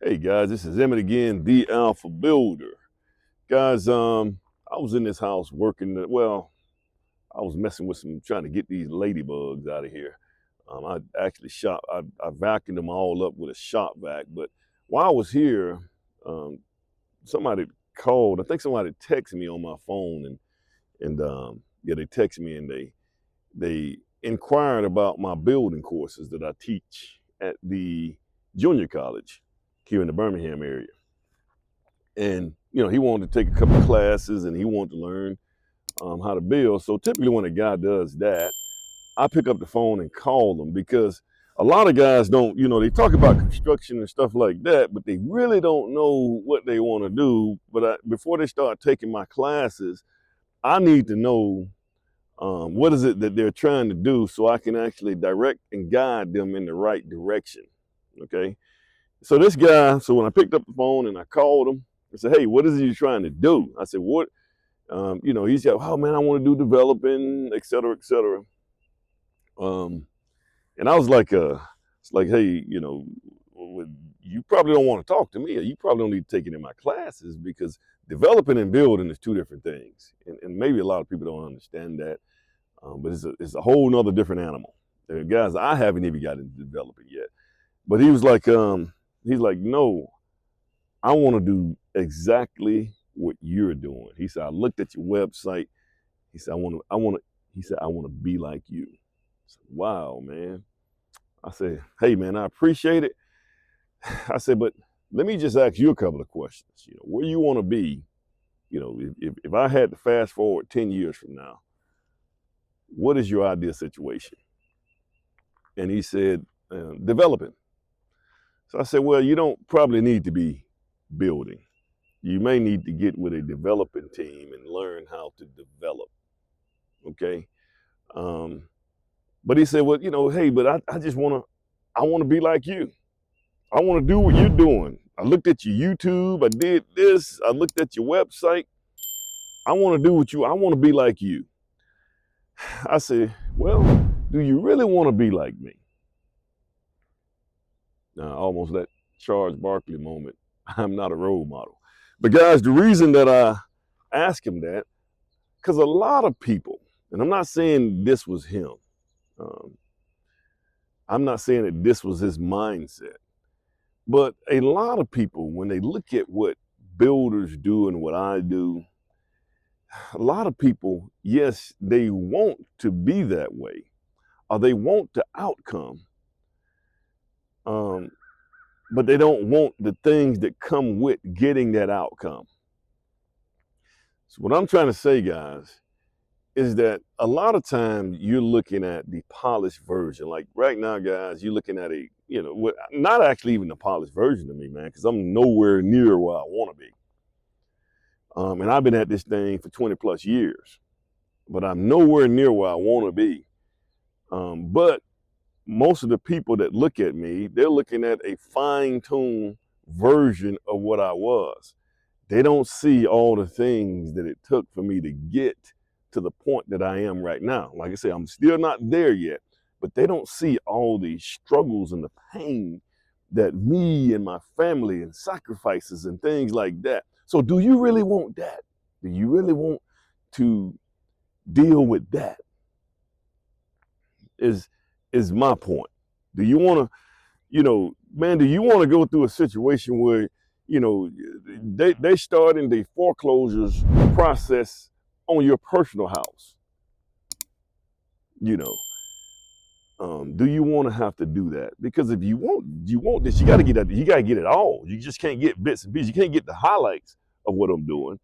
Hey guys, this is Emmett again, the Alpha Builder. Guys, I was in this house working. I was messing with trying to get these ladybugs out of here. I actually I vacuumed them all up with a shop vac. But while I was here, um, somebody called. I think somebody texted me on my phone, and yeah, they texted me and they inquired about my building courses that I teach at the junior college here in the Birmingham area. And he wanted to take a couple of classes and he wanted to learn how to build. So typically when a guy does that, I pick up the phone and call them, because a lot of guys don't, they talk about construction and stuff like that, but they really don't know what they want to do. But before they start taking my classes, I need to know what is it that they're trying to do, so I can actually direct and guide them in the right direction. Okay. So when I picked up the phone and I called him, I said, "Hey, what is it you're trying to do?" I said, "What?" He said, "Oh man, I want to do developing, et cetera, et cetera." Um, and I was like, it's like, "Hey, you probably don't want to talk to me, or you probably don't need to take it in my classes, because developing and building is two different things." And maybe a lot of people don't understand that, but it's a whole nother different animal. Guys, I haven't even got into developing yet. But he's like, "No, I want to do exactly what you're doing." He said, "I looked at your website." He said, I want to be like you." I said, "Wow, man." I said, "Hey, man, I appreciate it." I said, "But let me just ask you a couple of questions. Where you want to be, if I had to fast forward 10 years from now, what is your ideal situation?" And he said, "Developing." So I said, "Well, you don't probably need to be building. You may need to get with a developing team and learn how to develop." Okay. Um, but he said, "Well, hey, but I want to be like you. I want to do what you're doing. I looked at your YouTube. I did this. I looked at your website. I want to do I want to be like you." I said, "Well, do you really want to be like me?" Now, almost that Charles Barkley moment. I'm not a role model. But guys, the reason that I ask him that, because a lot of people, and I'm not saying this was him, um, I'm not saying that this was his mindset, but a lot of people, when they look at what builders do and what I do, a lot of people, yes, they want to be that way, or they want the outcome, um, but they don't want the things that come with getting that outcome. So what I'm trying to say, guys, is that a lot of times you're looking at the polished version. Like right now, guys, you're looking at not actually even the polished version of me, man, because I'm nowhere near where I want to be. And I've been at this thing for 20 plus years, but I'm nowhere near where I want to be. But most of the people that look at me, they're looking at a fine-tuned version of what I was. They don't see all the things that it took for me to get to the point that I am right now. Like I say, I'm still not there yet, but they don't see all the struggles and the pain that me and my family and sacrifices and things like that. So do you really want that? Do you really want to deal with that? Is my point. Do you want to, man, do you want to go through a situation where, they starting the foreclosures process on your personal house? You know, do you want to have to do that? Because if you want this, you got to get that. You got to get it all. You just can't get bits and pieces. You can't get the highlights of what I'm doing,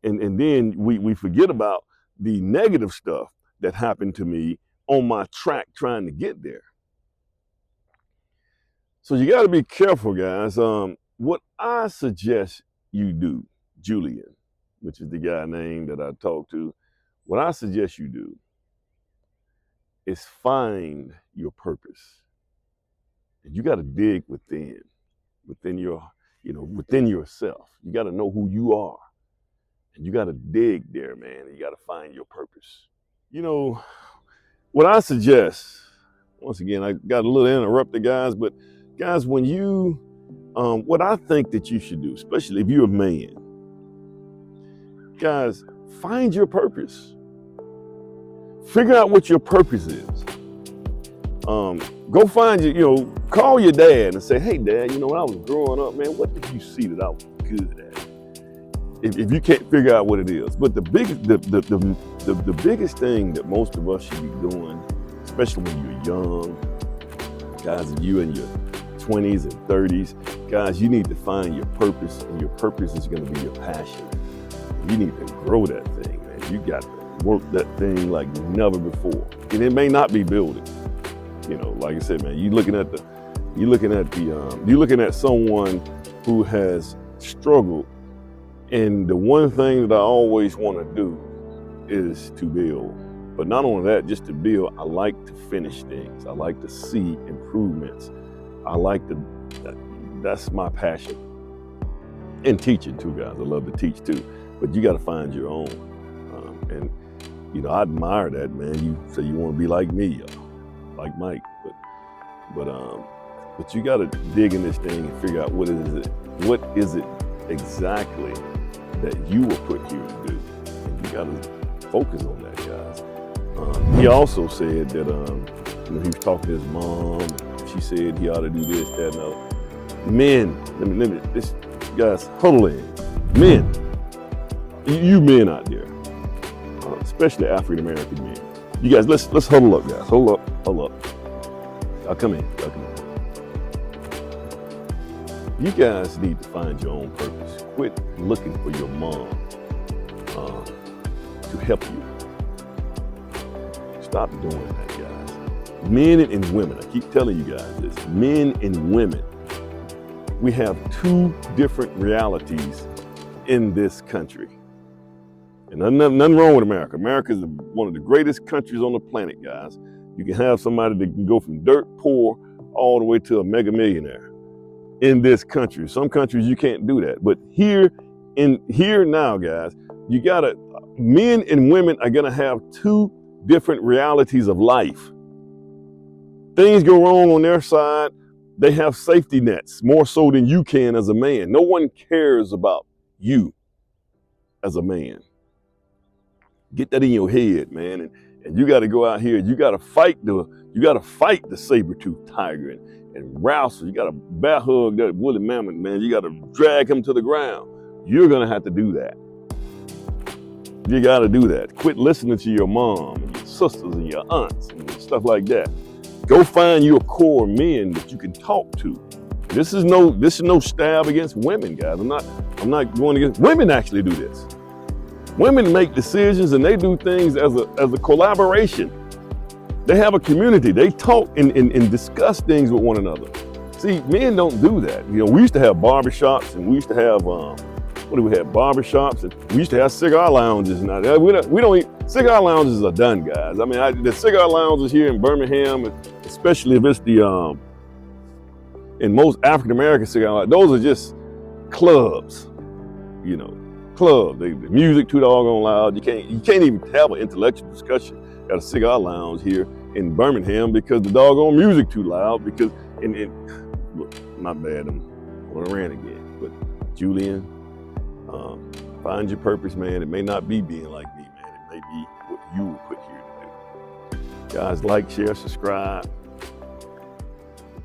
and then we forget about the negative stuff that happened to me on my track trying to get there. So you got to be careful, guys. What I suggest you do, Julian, which is the guy name that I talked to, what I suggest you do is find your purpose. And you got to dig within within yourself. You got to know who you are. And you got to dig there, man. And you got to find your purpose. What I suggest, once again, I got a little interrupted, guys, but guys, when you What I think that you should do, especially if you're a man, guys, find your purpose. Figure out what your purpose is. Go find call your dad and say, hey dad, when I was growing up, man, what did you see that I was good at? If you can't figure out what it is. But the biggest thing that most of us should be doing, especially when you're young, guys, if you're in your 20s and 30s, guys, you need to find your purpose, and your purpose is going to be your passion. You need to grow that thing, man. You got to work that thing like never before. And it may not be building. Like I said, man, you're looking at someone who has struggled. And the one thing that I always want to do is to build. But not only that, just to build, I like to finish things. I like to see improvements. That's my passion. And teaching too, guys. I love to teach too. But you got to find your own. I admire that, man. You say you want to be like me, like Mike. But you got to dig in this thing and figure out what is it exactly that you were put here to do. And you got to focus on that, guys. He also said that he was talking to his mom. And she said he ought to do this, that, and other. Men, guys, huddle in. Men, you men out there, especially African American men. You guys, let's huddle up, guys. Hold up. Y'all come in. You guys need to find your own purpose. Quit looking for your mom to help you. Stop doing that, guys. Men and women, I keep telling you guys this, men and women, we have two different realities in this country. And nothing wrong with America. America is one of the greatest countries on the planet, guys. You can have somebody that can go from dirt poor all the way to a mega millionaire in this country. Some countries you can't do that. But here now, guys, men and women are gonna have two different realities of life. Things go wrong on their side, they have safety nets more so than you can as a man. No one cares about you as a man. Get that in your head, man. And you got to go out here. You got to fight the saber-toothed tiger and wrestle. You got to bear hug that woolly mammoth, man. You got to drag him to the ground. You're gonna have to do that. You got to do that. Quit listening to your mom and your sisters and your aunts and stuff like that. Go find your core men that you can talk to. This is no stab against women, guys. I'm not going against women. Actually do this. Women make decisions and they do things as a collaboration. They have a community. They talk and discuss things with one another. See, men don't do that. We used to have barbershops, and we used to have barbershops, and we used to have cigar lounges. Now cigar lounges are done, guys. I mean, the cigar lounges here in Birmingham, especially if it's in most African American cigar lounges, those are just clubs. Club. The music too doggone loud. You can't even have an intellectual discussion at a cigar lounge here in Birmingham because the doggone music too loud. Because look, not bad. I'm on a rant again. But Julian, find your purpose, man. It may not be being like me, man. It may be what you were put here to do. Guys, like, share, subscribe.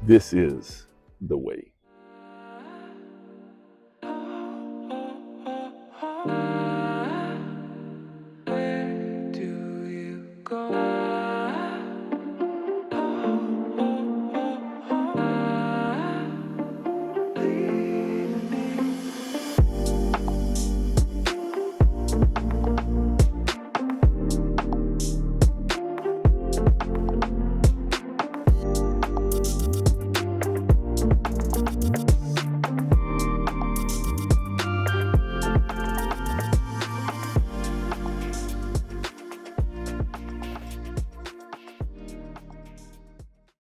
This is the way.